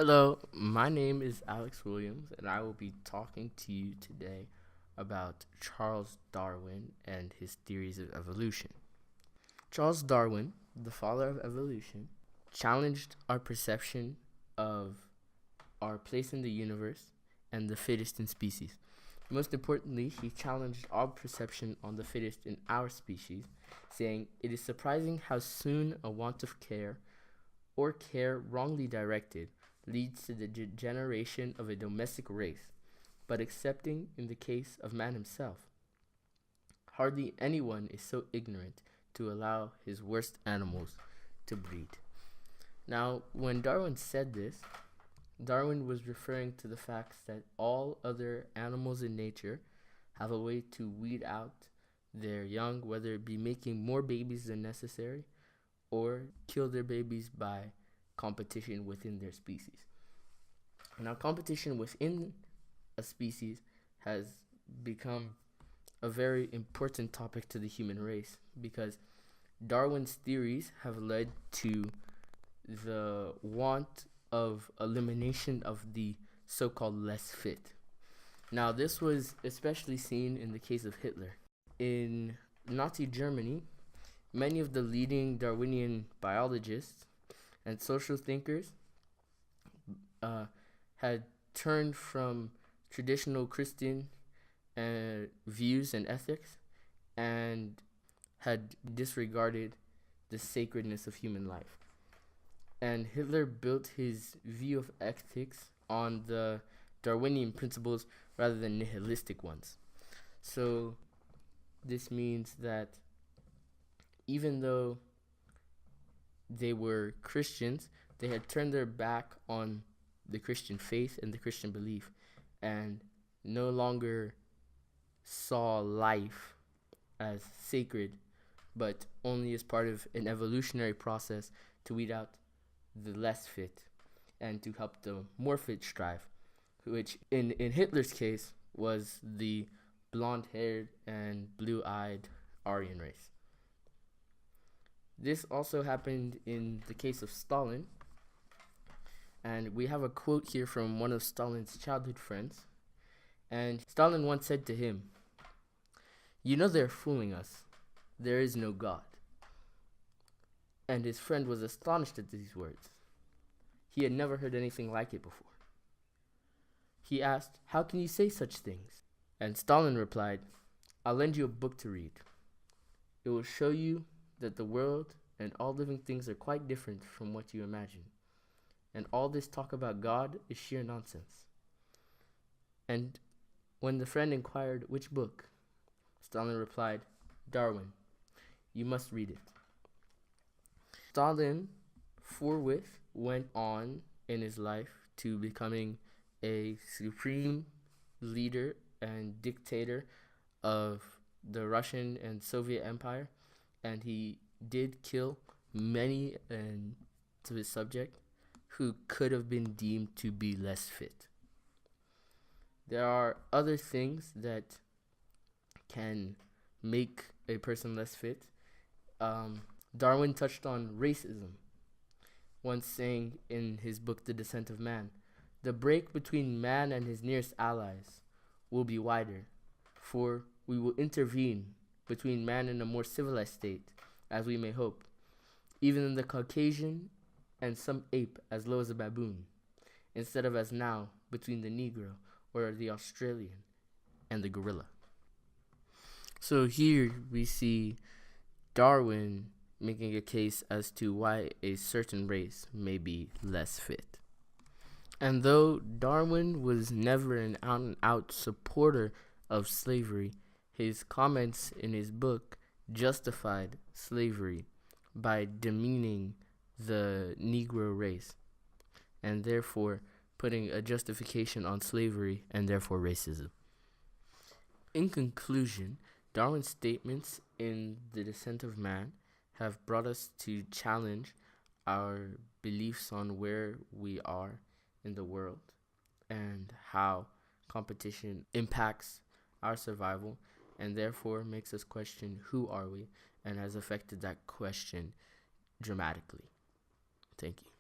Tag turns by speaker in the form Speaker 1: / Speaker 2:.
Speaker 1: Hello, my name is Alex Williams, and I will be talking to you today about Charles Darwin and his theories of evolution. Charles Darwin, the father of evolution, challenged our perception of our place in the universe and the fittest in species. Most importantly, he challenged our perception on the fittest in our species, saying, "It is surprising how soon a want of care, or care wrongly directed, leads to the degeneration of a domestic race, but excepting in the case of man himself, hardly anyone is so ignorant to allow his worst animals to breed." Now, when Darwin said this, Darwin was referring to the fact that all other animals in nature have a way to weed out their young, whether it be making more babies than necessary or kill their babies by competition within their species. Now, competition within a species has become a very important topic to the human race because Darwin's theories have led to the want of elimination of the so-called less fit. Now, this was especially seen in the case of Hitler. In Nazi Germany, many of the leading Darwinian biologists and social thinkers had turned from traditional Christian views and ethics and had disregarded the sacredness of human life. And Hitler built his view of ethics on the Darwinian principles rather than nihilistic ones. So this means that even though they were Christians, they had turned their back on the Christian faith and the Christian belief and no longer saw life as sacred, but only as part of an evolutionary process to weed out the less fit and to help the more fit strive, which in Hitler's case was the blonde-haired and blue-eyed Aryan race. This also happened in the case of Stalin, and we have a quote here from one of Stalin's childhood friends, and Stalin once said to him, "You know they're fooling us. There is no God." And his friend was astonished at these words. He had never heard anything like it before. He asked, "How can you say such things?" And Stalin replied, "I'll lend you a book to read. It will show you that the world and all living things are quite different from what you imagine. And all this talk about God is sheer nonsense." And when the friend inquired which book, Stalin replied, "Darwin. You must read it." Stalin forthwith went on in his life to becoming a supreme leader and dictator of the Russian and Soviet Empire, and he did kill many to his subject who could have been deemed to be less fit. There are other things that can make a person less fit. Darwin touched on racism, once saying in his book, The Descent of Man, "The break between man and his nearest allies will be wider, for we will intervene between man and a more civilized state, as we may hope, even in the Caucasian and some ape as low as a baboon, instead of as now between the Negro or the Australian and the gorilla." So here we see Darwin making a case as to why a certain race may be less fit. And though Darwin was never an out-and-out supporter of slavery, his comments in his book justified slavery by demeaning the Negro race, and therefore putting a justification on slavery and therefore racism. In conclusion, Darwin's statements in The Descent of Man have brought us to challenge our beliefs on where we are in the world and how competition impacts our survival and therefore makes us question who are we and has affected that question dramatically. Thank you.